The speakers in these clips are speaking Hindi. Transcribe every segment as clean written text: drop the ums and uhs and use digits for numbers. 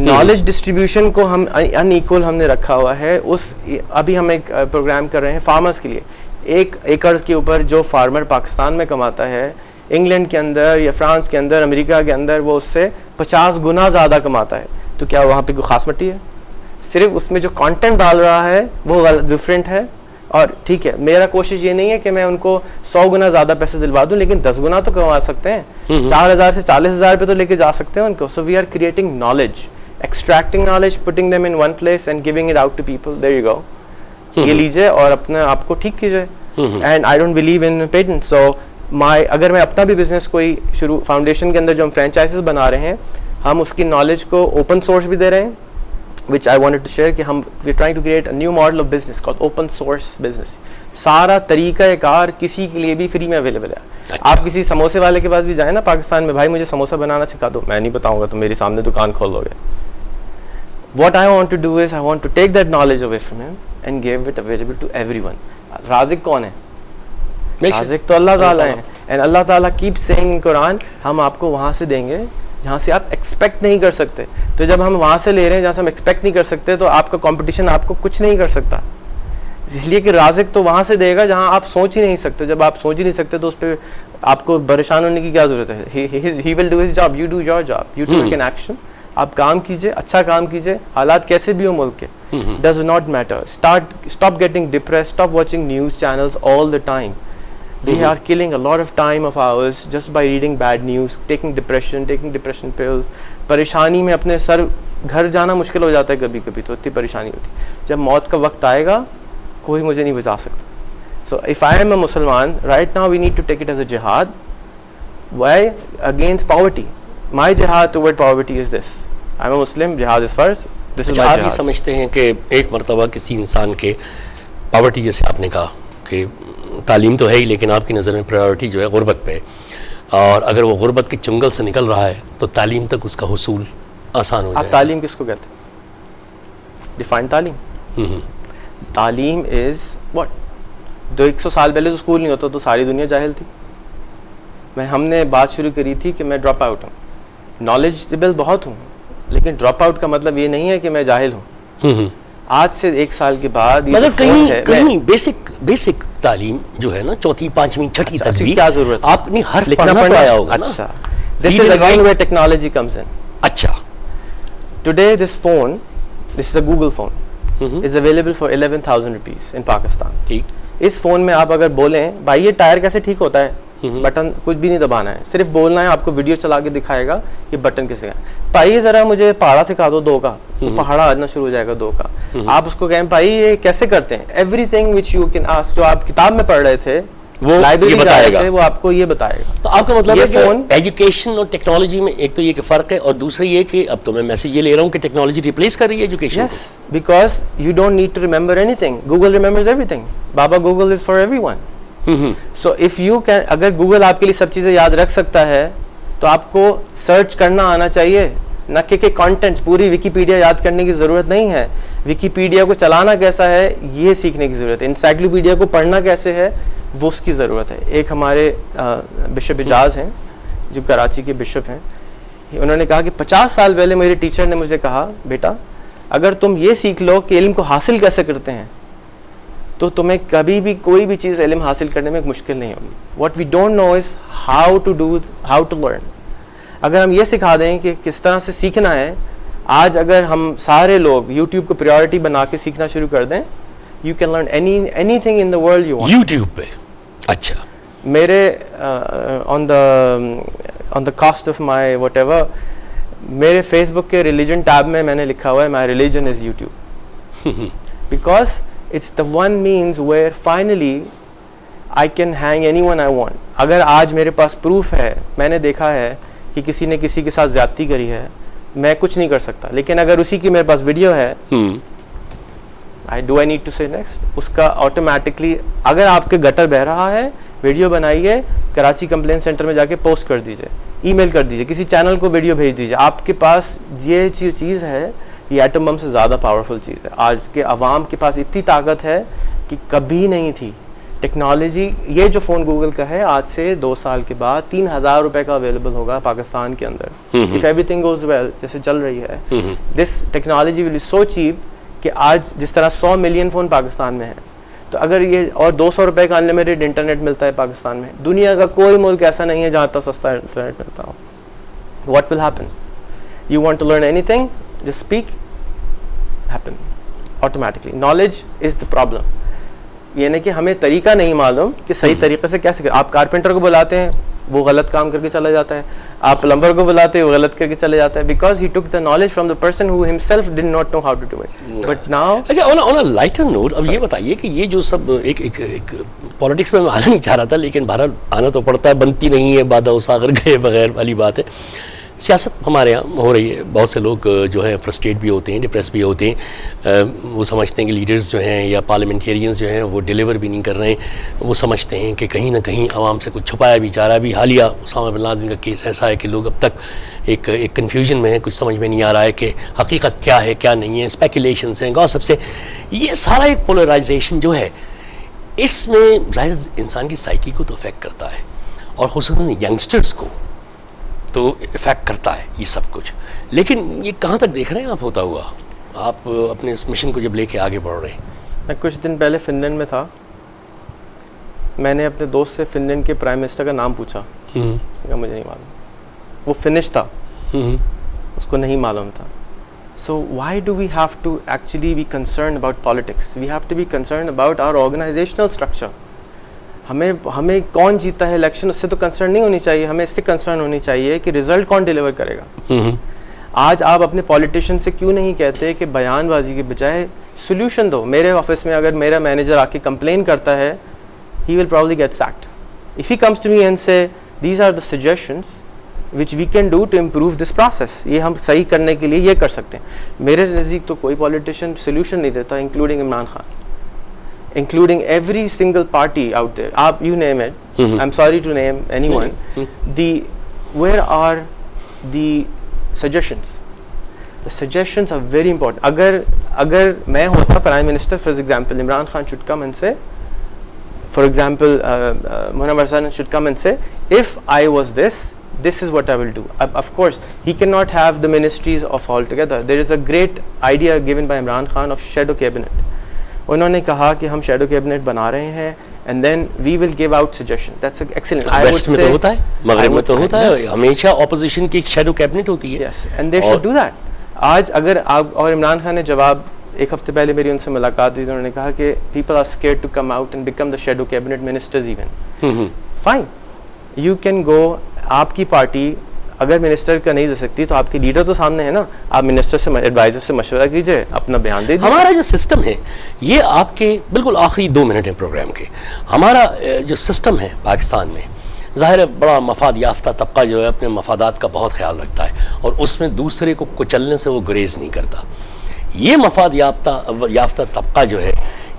नॉलेज डिस्ट्रीब्यूशन को हम अनइक्वल हमने रखा हुआ है। अभी हम एक प्रोग्राम कर रहे हैं फार्मर्स के लिए। 1 एकड़ के ऊपर जो फार्मर पाकिस्तान में कमाता है, इंग्लैंड के अंदर या फ्रांस के अंदर, अमेरिका के अंदर वो उससे 50 गुना ज़्यादा कमाता है। तो क्या वहाँ पे कोई ख़ास मट्टी है? सिर्फ उसमें जो कंटेंट डाल रहा है वो डिफरेंट है। और ठीक है, मेरा कोशिश ये नहीं है कि मैं उनको 100 गुना ज़्यादा पैसे दिलवा दूं, लेकिन 10 गुना तो कमा सकते हैं। 4,000 से 40,000 पे तो लेके जा सकते हैं उनको। So we are creating knowledge, extracting knowledge, putting them in one place and giving it out to people. There you go, ये लीजिए और अपने आप को ठीक कीजिए। And I don't believe in patent. So अगर मैं अपना भी बिजनेस कोई शुरू, फाउंडेशन के अंदर जो हम फ्रेंचाइजेस बना रहे हैं, हम उसकी नॉलेज को ओपन सोर्स भी दे रहे हैं, which I wanted to share कि हम we're trying to create a new model of business called open source business। सारा तरीक़ाकार किसी के लिए भी फ्री में अवेलेबल है। अच्छा। आप किसी समोसे वाले के पास भी जाए ना पाकिस्तान में, भाई मुझे समोसा बनाना सिखा दो, मैं नहीं बताऊंगा, तो मेरे सामने दुकान खोल दोगे। What I want to do is I want to take that knowledge away from him and give it available to everyone। राज़िक कौन है? राज़िक तो अल्लाह ताला है। एंड अल्लाह ताला keeps saying in कुरान, हम आपको वहाँ से देंगे जहाँ से आप एक्सपेक्ट नहीं कर सकते। तो जब हम वहाँ से ले रहे हैं जहाँ से हम एक्सपेक्ट नहीं कर सकते, तो आपका कंपटीशन आपको कुछ नहीं कर सकता। इसलिए कि राज़िक तो वहाँ से देगा जहाँ आप सोच ही नहीं सकते। जब आप सोच ही नहीं सकते तो उस पर आपको परेशान होने की क्या ज़रूरत है? He will do his job, you do your job, you take an action. आप काम कीजिए, अच्छा काम कीजिए, हालात कैसे भी हो मुल्क के, does not matter. Stop getting depressed, stop watching news channels all the time. We are killing a lot of time of ours just by reading bad news, taking depression pills। परेशानी में अपने सर घर जाना मुश्किल हो जाता है कभी कभी, तो इतनी परेशानी होती है। जब मौत का वक्त आएगा कोई मुझे नहीं बचा सकता। So if I am a Musliman, right now we need to take it as a jihad। Why? Against poverty। My jihad toward poverty is this। I'm a Muslim, jihad is first, this is my jihad। आप ये समझते हैं कि एक मरतबा किसी इंसान के पॉवर्टी, जैसे आपने कहा कि तालीम तो है ही, लेकिन आपकी नज़र में प्रायोरिटी जो है गुर्बत पे है, और अगर वो गुर्बत के चंगल से निकल रहा है तो तालीम तक उसका हुसूल आसान हो जाए। आप तालीम किसको कहते हैं? डिफाइन तालीम। तालीम इज़ व्हाट? 100 साल पहले तो स्कूल नहीं होता तो सारी दुनिया जाहिल थी। हमने बात शुरू करी थी कि मैं ड्रॉप आउट हूँ, नॉलेजेबल बहुत हूँ, लेकिन ड्रॉप आउट का मतलब ये नहीं है कि मैं जाहिल हूँ। आज से 1 साल के बाद मतलब कहीं बेसिक तालीम जो है ना, 4वीं 5वीं 6वीं तक भी क्या जरूरत है? आपने हर लिखना पढ़ना आया होगा। अच्छा, this is again where technology comes in. अच्छा, today this is a Google phone, is available for 11,000 rupees in Pakistan. ठीक, इस फोन में आप अगर बोलें भाई ये टायर कैसे ठीक होता है, बटन कुछ भी नहीं दबाना है, सिर्फ बोलना है, आपको वीडियो चला के दिखाएगा ये बटन कैसे है। भाई जरा मुझे पहाड़ा सिखा दो 2 का, तो पहाड़ा आना शुरू हो जाएगा 2 का। आप उसको कहें भाई ये कैसे करते हैं, everything which you can ask, जो आप किताब में पढ़ रहे थे, वो लाइब्रेरी बताएगा, वो आपको ये बताएगा। तो आपका मतलब है कि एजुकेशन और टेक्नोलॉजी में एक तो ये कि फर्क है, और दूसरा ये कि अब तो मैं मैसेज ये ले रहा हूँ कि टेक्नोलॉजी रिप्लेस कर रही है education. Yes, because you don't need to remember anything, Google remembers everything. बाबा Google is for everyone. So if you can, अगर गूगल आपके लिए सब चीजें याद रख सकता है तो आपको सर्च करना आना चाहिए, न कि कंटेंट। पूरी विकीपीडिया याद करने की जरूरत नहीं है। विकीपीडिया को चलाना कैसा है ये सीखने की जरूरत है। इंसाइक्लोपीडिया को पढ़ना कैसे है वो उसकी ज़रूरत है। एक हमारे बिशप इजाज़ हैं जो कराची के बिशप हैं, उन्होंने कहा कि 50 साल पहले मेरे टीचर ने मुझे कहा, बेटा अगर तुम ये सीख लो कि इल्म को हासिल कैसे करते हैं तो तुम्हें कभी भी कोई भी चीज़ इल्म हासिल करने में मुश्किल नहीं होगी। What we don't know is how to learn. अगर हम ये सिखा दें कि किस तरह से सीखना है, आज अगर हम सारे लोग यूट्यूब को प्रायोरिटी बना के सीखना शुरू कर दें, you can learn anything in the world you want. YouTube पे? अच्छा, मेरे on the cost of my whatever, मेरे फेसबुक के रिलीजन टैब में मैंने लिखा हुआ है my religion is YouTube, because it's the one means where finally I can hang anyone I want। अगर आज मेरे पास प्रूफ है, मैंने देखा है कि किसी ने किसी के साथ ज्यादती करी है, मैं कुछ नहीं कर सकता, लेकिन अगर उसी की मेरे पास वीडियो है, I need to say next, उसका ऑटोमेटिकली, अगर आपके गटर बह रहा है, वीडियो बनाइए, कराची कंप्लेंट सेंटर में जाके पोस्ट कर दीजिए, ईमेल कर दीजिए, किसी चैनल को वीडियो भेज दीजिए। आपके पास ये चीज़ है, ये एटम बम से ज़्यादा पावरफुल चीज़ है। आज के अवाम के पास इतनी ताकत है कि कभी नहीं थी। टेक्नोलॉजी, ये जो फ़ोन गूगल का है आज से 2 साल के बाद 3,000 रुपए का अवेलेबल होगा पाकिस्तान के अंदर, इफ़ एवरीथिंग गोज वेल, जैसे चल रही है। This technology will be so cheap कि आज जिस तरह 100 मिलियन फ़ोन पाकिस्तान में है, तो अगर ये और 200 रुपए का अनलिमिटेड इंटरनेट मिलता है पाकिस्तान में, दुनिया का कोई मुल्क ऐसा नहीं है जहाँ तक सस्ता इंटरनेट मिलता हो। What will happen? You want to learn anything, just speak, happen automatically. Knowledge is the problem. ये नहीं कि हमें तरीका नहीं मालूम कि सही तरीके से कैसे आप कारपेंटर को बुलाते हैं, वो गलत काम करके चला जाता है, आप प्लम्बर को बुलाते हैं, वो गलत करके चले जाता है, because he took the knowledge from the person who himself did not know how to do it. But now, अच्छा, ऑन अ लाइटर नोट, अब ये बताइए कि ये जो सब एक पॉलिटिक्स में मैं आना नहीं चाह रहा था, लेकिन भारत आना तो पड़ता है, बनती नहीं है बादा सागर गए बगैर वाली बात है। सियासत हमारे यहाँ हो रही है, बहुत से लोग जो है फ्रस्ट्रेट भी होते हैं, डिप्रेस भी होते हैं। वो समझते हैं कि लीडर्स जो हैं या पार्लियामेंटेरियंस जो हैं वो डिलीवर भी नहीं कर रहे हैं। वो समझते हैं कि कहीं ना कहीं आवाम से कुछ छुपाया भी जा रहा है। अभी हालिया उसामा बिन लादेन का केस ऐसा है कि लोग अब तक एक कन्फ्यूजन में है, कुछ समझ में नहीं आ रहा है कि हकीकत क्या है क्या नहीं है, स्पेकुलेशंस हैं, गॉसिप से, ये सारा एक पोलराइजेशन जो है, इसमें ज़ाहिर इंसान की साइकी को तो अफेक्ट करता है, और ख़ुसूसन यंगस्टर्स को तो इफ़ेक्ट करता है ये सब कुछ। लेकिन ये कहाँ तक देख रहे हैं आप होता हुआ, आप अपने इस मिशन को जब लेके आगे बढ़ रहे हैं? मैं कुछ दिन पहले फिनलैंड में था, मैंने अपने दोस्त से फिनलैंड के प्राइम मिनिस्टर का नाम पूछा, मुझे नहीं मालूम, वो फिनिश था, उसको नहीं मालूम था। So why do we have to actually be concern about politics? We have to be concern about our organisational structure. हमें कौन जीता है इलेक्शन, उससे तो कंसर्न नहीं होनी चाहिए, हमें इससे कंसर्न होनी चाहिए कि रिजल्ट कौन डिलीवर करेगा। आज आप अपने पॉलिटिशियन से क्यों नहीं कहते कि बयानबाजी के बजाय सोल्यूशन दो? मेरे ऑफिस में अगर मेरा मैनेजर आके कंप्लेन करता है, he will probably get sacked. If he comes to me and say these are the suggestions which we can do to improve this process, ये हम सही करने के लिए ये कर सकते हैं। मेरे नज़दीक तो कोई पॉलिटिशियन सोल्यूशन नहीं देता, including Imran Khan, including every single party out there, you name it. I'm sorry to name anyone. Where are the suggestions? The suggestions are very important. अगर मैं होता prime minister, for example, Imran Khan should come and say, for example, Mohammad Hassan should come and say, if I was this is what I will do. Of course, he cannot have the ministries of all together. There is a great idea given by Imran Khan of shadow cabinet. उन्होंने कहा कि हम शेडो कैबिनेट बना रहे हैं and then we will give out suggestion. That's excellent. West में तो होता है, मगरिब में तो होता है, हमेशा ऑपोजिशन की एक शेडो कैबिनेट होती है। Yes, and they should do that. आज अगर आप, और इमरान खान ने जवाब, एक हफ्ते पहले मेरी उनसे मुलाकात हुई, उन्होंने कहा कि people are scared to come out and become the shadow cabinet ministers even. Fine, you can go, आपकी पार्टी अगर मिनिस्टर का नहीं दे सकती तो आपके लीडर तो सामने है ना, आप मिनिस्टर से, एडवाइजर से मशवरा कीजिए, अपना बयान दे दीजिए। हमारा जो सिस्टम है, ये आपके बिल्कुल आखिरी 2 मिनट है प्रोग्राम के, हमारा जो सिस्टम है पाकिस्तान में, ज़ाहिर है बड़ा मफाद याफ्ता तबका जो है अपने मफादात का बहुत ख्याल रखता है, और उसमें दूसरे को कुचलने से वो गुरेज नहीं करता। ये मफाद याफ्ता तबका जो है,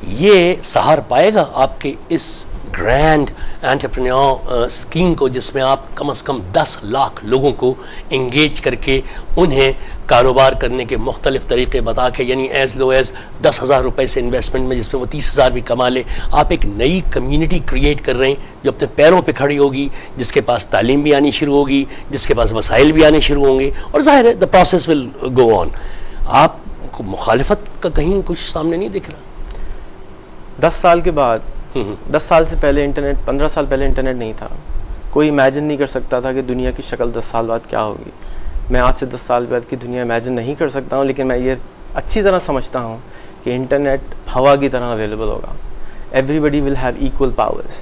ये सहार पाएगा आपके इस ग्रैंड एंटरप्रेन्योर स्कीम को, जिसमें आप कम से कम 10 लाख लोगों को इंगेज करके उन्हें कारोबार करने के मुख्तलिफ तरीके बता के, यानी एज लो एज 10,000 रुपये से इन्वेस्टमेंट में जिसमें वो 30,000 भी कमा ले, आप एक नई कम्युनिटी क्रिएट कर रहे हैं जो अपने पैरों पे खड़ी होगी, जिसके पास तालीम भी आनी शुरू होगी, जिसके पास वसाइल भी आने शुरू होंगे, और ज़ाहिर है the process will go on. आपको मुखालिफत का कहीं कुछ सामने नहीं दिख रहा? 10 साल के बाद, 10 साल से पहले इंटरनेट, 15 साल पहले इंटरनेट नहीं था, कोई इमेजिन नहीं कर सकता था कि दुनिया की शक्ल 10 साल बाद क्या होगी। मैं आज से 10 साल बाद की दुनिया इमेजिन नहीं कर सकता हूँ, लेकिन मैं ये अच्छी तरह समझता हूँ कि इंटरनेट हवा की तरह अवेलेबल होगा। Everybody will have equal powers.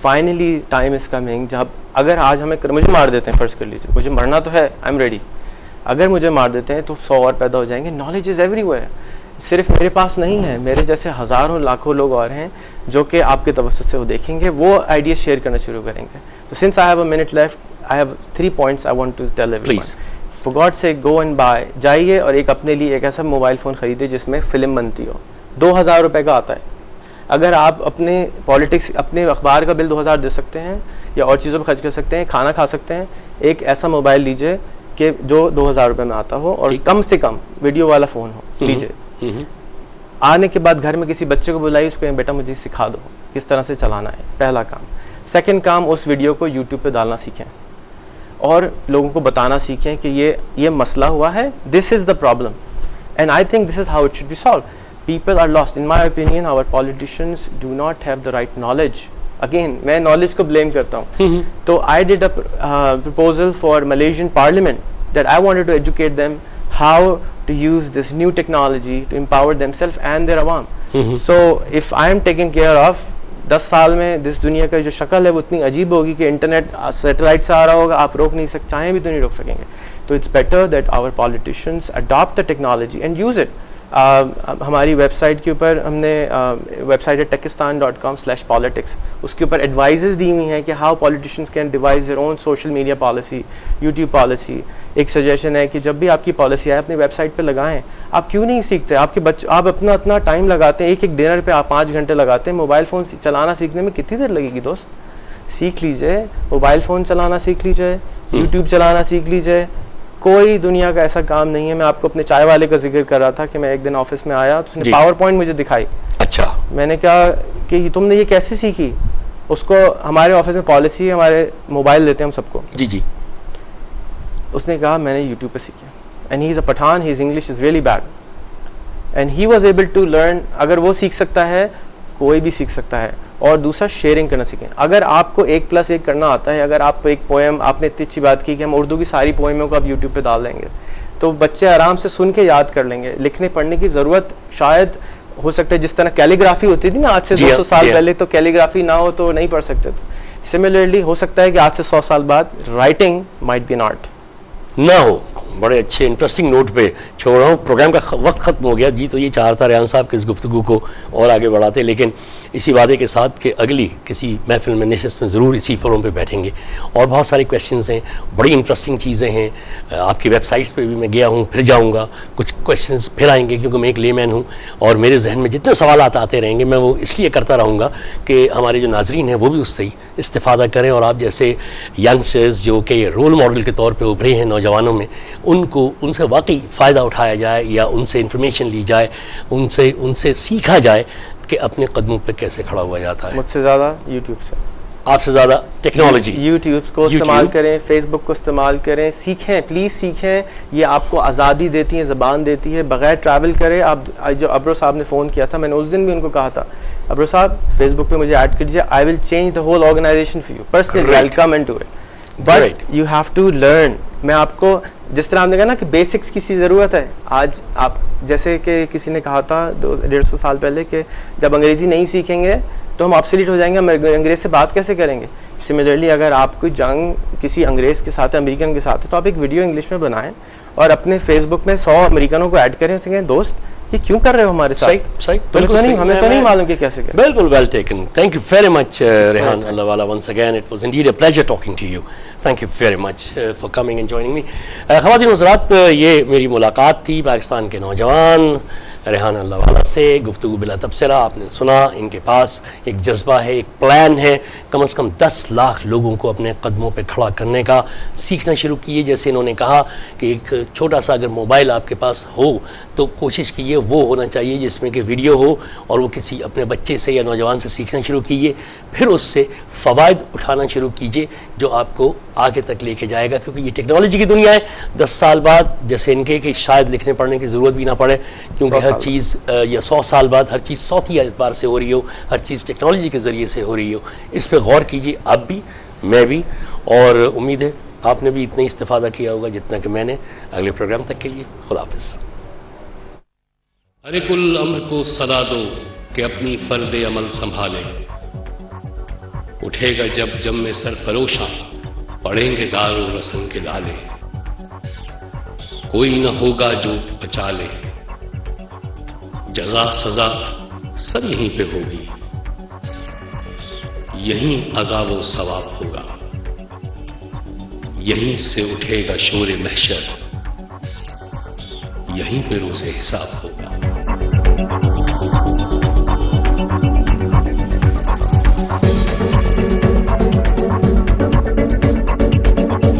Finally time is coming जब, अगर आज हमें मुझे मार देते हैं, फर्ज कर लीजिए, मुझे मरना तो है, आई एम रेडी, अगर मुझे मार देते हैं तो 100 और पैदा हो जाएंगे। नॉलेज इज़ एवरीवेयर, सिर्फ मेरे पास नहीं है, मेरे जैसे हज़ारों लाखों लोग और हैं जो कि आपके तवज्जुह से वो देखेंगे, वो आइडिया शेयर करना शुरू करेंगे। तो since I have a minute left, I have 3 points I want to tell everyone. For God से गो एंड बाय, जाइए और एक अपने लिए एक ऐसा मोबाइल फ़ोन ख़रीदिए जिसमें फ़िल्म बनती हो, 2,000 रुपये का आता है। अगर आप अपने पॉलिटिक्स, अपने अखबार का बिल 2,000 दे सकते हैं या और चीज़ों पर खर्च कर सकते हैं, खाना खा सकते हैं, एक ऐसा मोबाइल लीजिए कि जो 2,000 रुपये में आता हो और कम से कम वीडियो वाला फ़ोन हो, लीजिए। आने के बाद घर में किसी बच्चे को बुलाइए, उसको कहें बेटा मुझे सिखा दो किस तरह से चलाना है, पहला काम। सेकंड काम, उस वीडियो को यूट्यूब पे डालना सीखें और लोगों को बताना सीखें कि ये मसला हुआ है, this is the problem and I think this is how it should be solve. People are lost. In my opinion, our politicians do not have the right knowledge. Again, मैं knowledge को blame करता हूँ। तो I did a proposal for Malaysian Parliament that I wanted to educate them how to use this new technology to empower themselves and their awam. So if I am taken care of, 10 साल में जिस दुनिया का जो शक्ल है वो इतनी अजीब होगी कि इंटरनेट सैटेलाइट से आ रहा होगा, आप रोक नहीं सकते, चाहें भी तो नहीं रोक सकेंगे। तो it's better that our politicians adopt the technology and use it. हमारी वेबसाइट के ऊपर हमने वेबसाइट है Tekistan.com/politics, उसके ऊपर एडवाइजेस दी हुई हैं कि how politicians can device their own social media policy, YouTube policy. एक सजेशन है कि जब भी आपकी पॉलिसी आए अपनी वेबसाइट पे लगाएं। आप क्यों नहीं सीखते? आपके बच्चे, आप अपना टाइम लगाते हैं, एक डिनर पे आप 5 घंटे लगाते हैं, मोबाइल फ़ोन चलाना सीखने में कितनी देर लगेगी दोस्त? सीख लीजिए, मोबाइल फ़ोन चलाना सीख लीजिए, यूट्यूब चलाना सीख लीजिए। कोई दुनिया का ऐसा काम नहीं है। मैं आपको अपने चाय वाले का जिक्र कर रहा था कि मैं एक दिन ऑफिस में आया तो उसने पावर पॉइंट मुझे दिखाई। अच्छा। मैंने कहा कि तुमने ये कैसे सीखी? उसको हमारे ऑफिस में पॉलिसी है, हमारे मोबाइल देते हैं हम सबको। जी जी। उसने कहा मैंने यूट्यूब पे सीखा and he is a Pathan, his English is really bad and he was able to learn. अगर वो सीख सकता है कोई भी सीख सकता है। और दूसरा, शेयरिंग करना सीखें। अगर आपको 1+1 करना आता है, अगर आप एक पोएम, आपने इतनी अच्छी बात की कि हम उर्दू की सारी पोएमों को आप यूट्यूब पे डाल देंगे तो बच्चे आराम से सुन के याद कर लेंगे। लिखने पढ़ने की ज़रूरत शायद हो सकता है, जिस तरह कैलीग्राफी होती थी ना आज से 200 साल पहले, तो कैलीग्राफी ना हो तो नहीं पढ़ सकते थे। सिमिलरली हो सकता है कि आज से 100 साल बाद writing might be an art ना हो। बड़े अच्छे इंटरेस्टिंग नोट पे छोड़ रहा हूँ, प्रोग्राम का वक्त ख़त्म हो गया जी। तो ये चाहता रेहान साहब के इस गुफ्तगू को और आगे बढ़ाते, लेकिन इसी वादे के साथ कि अगली किसी महफिल में, नशिस्त में ज़रूर इसी फोरम पे बैठेंगे। और बहुत सारे क्वेश्चंस हैं, बड़ी इंटरेस्टिंग चीज़ें हैं। आपकी वेबसाइट्स पे भी मैं गया हूँ, फिर जाऊँगा, कुछ क्वेश्चंस फिर आएंगे क्योंकि मैं एक लेमैन हूँ और मेरे जहन में जितने सवाल आते रहेंगे मैं वो इसलिए करता रहूँगा कि हमारे जो नाजरीन हैं वो भी उससे ही इस्तिफ़ादा करें। और आप जैसे यंगस्टर्स जो कि रोल मॉडल के तौर पर उभरे हैं नौजवानों में, उनसे वाकई फ़ायदा उठाया जाए या उनसे इंफॉर्मेशन ली जाए, उनसे सीखा जाए कि अपने कदमों पे कैसे खड़ा हुआ जाता है। मुझसे ज़्यादा यूट्यूब से, आपसे ज़्यादा टेक्नोलॉजी। यूट्यूब को इस्तेमाल करें, फेसबुक को इस्तेमाल करें, सीखें, प्लीज़ सीखें। ये आपको आज़ादी देती है, ज़बान देती है। बग़ैर ट्रैवल करे, आप जो अब्रो साहब ने फ़ोन किया था, मैंने उस दिन भी उनको कहा था, अब्रो साहब फेसबुक पे मुझे ऐड कीजिए, I will change the whole organisation for you personally, I will come into it, but you have to learn. मैं आपको जिस तरह आपने कहा ना कि बेसिक्स की सी ज़रूरत है। आज आप जैसे कि किसी ने कहा था 150 साल पहले कि जब अंग्रेज़ी नहीं सीखेंगे तो हम ऑब्सोलीट हो जाएंगे, हम अंग्रेज़ से बात कैसे करेंगे। सिमिलरली अगर आपको जंग किसी अंग्रेज़ के साथ, अमेरिकन के साथ है, तो आप एक वीडियो इंग्लिश में बनाएं और अपने फेसबुक में 100 अमेरिकनों को ऐड करें, उससे कहें दोस्त ये क्यों कर रहे हो हमारे साथ? सही हमें तो नहीं मालूम कि कैसे करें। बिल्कुल, well taken. Thank you very much Rehan Allahwala, once again it was indeed a pleasure talking to you. Thank you very much for coming and joining me. ख़वातीन व हज़रात, ये मेरी मुलाकात थी पाकिस्तान के नौजवान रेहान अल्लाहवाला से। गुफ्तगू बिला तबसरा आपने सुना। इनके पास एक जज्बा है, एक प्लान है, कम से कम 10 लाख लोगों को अपने कदमों पे खड़ा करने का। सीखना शुरू कीजिए। जैसे इन्होंने कहा कि एक छोटा सा अगर मोबाइल आपके पास हो तो कोशिश कीजिए वो होना चाहिए जिसमें कि वीडियो हो, और वो किसी अपने बच्चे से या नौजवान से सीखना शुरू कीजिए, फिर उससे फ़वाइद उठाना शुरू कीजिए जो आपको आगे तक लेके जाएगा। क्योंकि ये टेक्नोलॉजी की दुनिया है। 10 साल बाद जैसे इनके कि शायद लिखने पढ़ने की ज़रूरत भी ना पड़े, क्योंकि हर चीज़ या 100 साल बाद हर चीज़ सौती एतबार से हो रही हो, हर चीज़ टेक्नोलॉजी के ज़रिए से हो रही हो। इस पर गौर कीजिए, आप भी, मैं भी, और उम्मीद है आपने भी इतना इस्तिफ़ादा किया होगा जितना कि मैंने। अगले प्रोग्राम तक के लिए खुदा हाफ़िज़। अरे कुल अम्र को सदा दो कि अपनी फ़र्द अमल संभाले, उठेगा जब जम में सरफरोशा, पड़ेंगे दारो रस्म के लाले, कोई न होगा जो बचा ले, जज़ा सज़ा सब यहीं पे होगी, यहीं अज़ाब व सवाब होगा, यहीं से उठेगा शोर महशर, यहीं पे रोज़े हिसाब होगा।